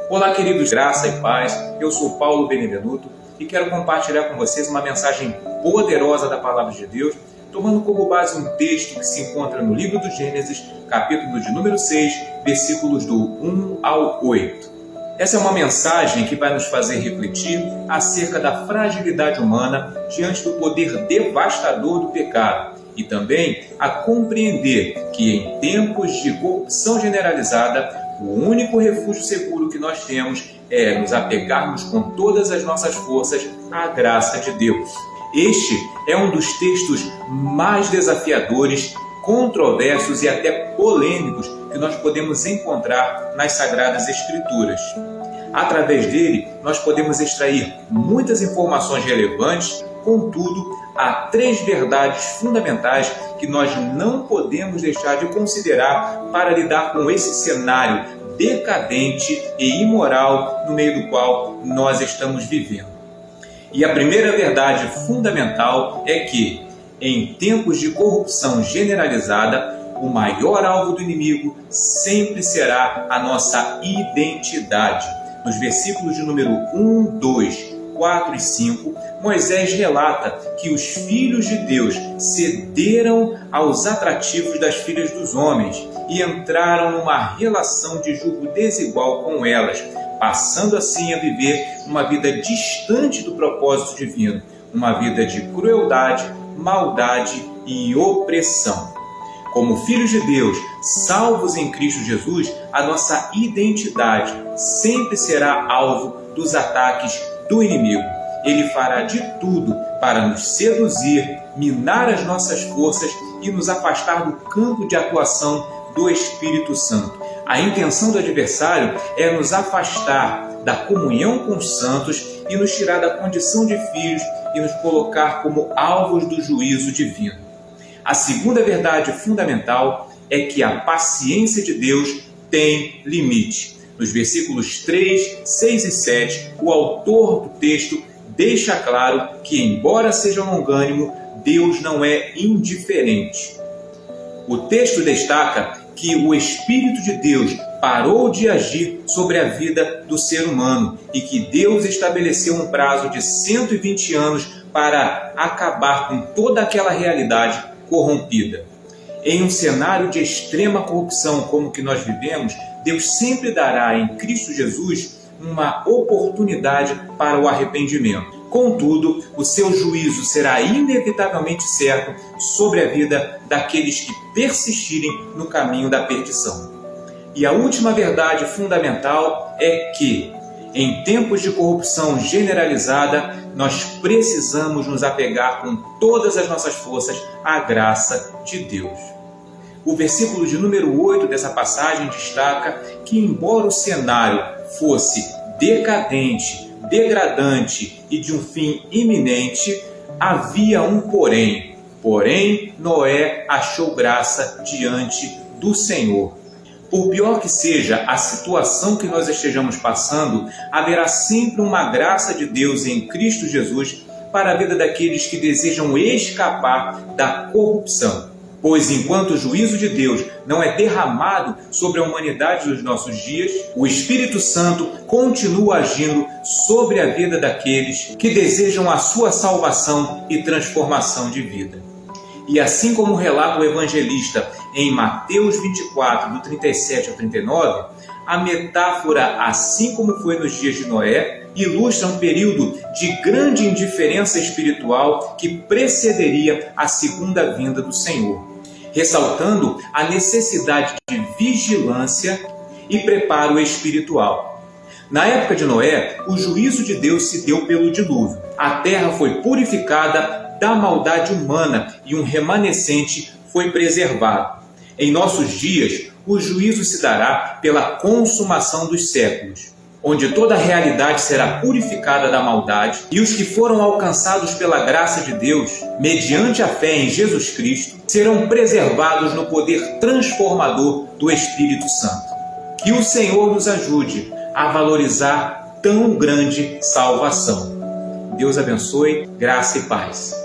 Olá, queridos, graça e paz. Eu sou Paulo Benevenuto e quero compartilhar com vocês uma mensagem poderosa da Palavra de Deus, tomando como base um texto que se encontra no livro do Gênesis, capítulo de número 6, versículos do 1 ao 8. Essa é uma mensagem que vai nos fazer refletir acerca da fragilidade humana diante do poder devastador do pecado e também a compreender que em tempos de corrupção generalizada, o único refúgio seguro que nós temos é nos apegarmos com todas as nossas forças à graça de Deus. Este é um dos textos mais desafiadores, controversos e até polêmicos que nós podemos encontrar nas Sagradas Escrituras. Através dele, nós podemos extrair muitas informações relevantes, contudo, há 3 verdades fundamentais que nós não podemos deixar de considerar para lidar com esse cenário decadente e imoral no meio do qual nós estamos vivendo. E a primeira verdade fundamental é que, em tempos de corrupção generalizada, o maior alvo do inimigo sempre será a nossa identidade. Nos versículos de número 1, 2, 4 e 5, Moisés relata que os filhos de Deus cederam aos atrativos das filhas dos homens e entraram numa relação de julgo desigual com elas, passando assim a viver uma vida distante do propósito divino, uma vida de crueldade, maldade e opressão. Como filhos de Deus, salvos em Cristo Jesus, a nossa identidade sempre será alvo dos ataques do inimigo. Ele fará de tudo para nos seduzir, minar as nossas forças e nos afastar do campo de atuação do Espírito Santo. A intenção do adversário é nos afastar da comunhão com os santos e nos tirar da condição de filhos e nos colocar como alvos do juízo divino. A segunda verdade fundamental é que a paciência de Deus tem limite. Nos versículos 3, 6 e 7, o autor do texto deixa claro que, embora seja longânimo, Deus não é indiferente. O texto destaca que o Espírito de Deus parou de agir sobre a vida do ser humano e que Deus estabeleceu um prazo de 120 anos para acabar com toda aquela realidade corrompida. Em um cenário de extrema corrupção como o que nós vivemos, Deus sempre dará em Cristo Jesus uma oportunidade para o arrependimento. Contudo, o seu juízo será inevitavelmente certo sobre a vida daqueles que persistirem no caminho da perdição. E a última verdade fundamental é que, em tempos de corrupção generalizada, nós precisamos nos apegar com todas as nossas forças à graça de Deus. O versículo de número 8 dessa passagem destaca que, embora o cenário fosse decadente, degradante e de um fim iminente, havia um porém. Porém, Noé achou graça diante do Senhor. Por pior que seja a situação que nós estejamos passando, haverá sempre uma graça de Deus em Cristo Jesus para a vida daqueles que desejam escapar da corrupção. Pois enquanto o juízo de Deus não é derramado sobre a humanidade dos nossos dias, o Espírito Santo continua agindo sobre a vida daqueles que desejam a sua salvação e transformação de vida. E assim como relata o evangelista em Mateus 24, do 37 ao 39, a metáfora, assim como foi nos dias de Noé, ilustra um período de grande indiferença espiritual que precederia a segunda vinda do Senhor, ressaltando a necessidade de vigilância e preparo espiritual. Na época de Noé, o juízo de Deus se deu pelo dilúvio. A terra foi purificada da maldade humana e um remanescente foi preservado. Em nossos dias, o juízo se dará pela consumação dos séculos, onde toda a realidade será purificada da maldade e os que foram alcançados pela graça de Deus, mediante a fé em Jesus Cristo, serão preservados no poder transformador do Espírito Santo. Que o Senhor nos ajude a valorizar tão grande salvação. Deus abençoe, graça e paz.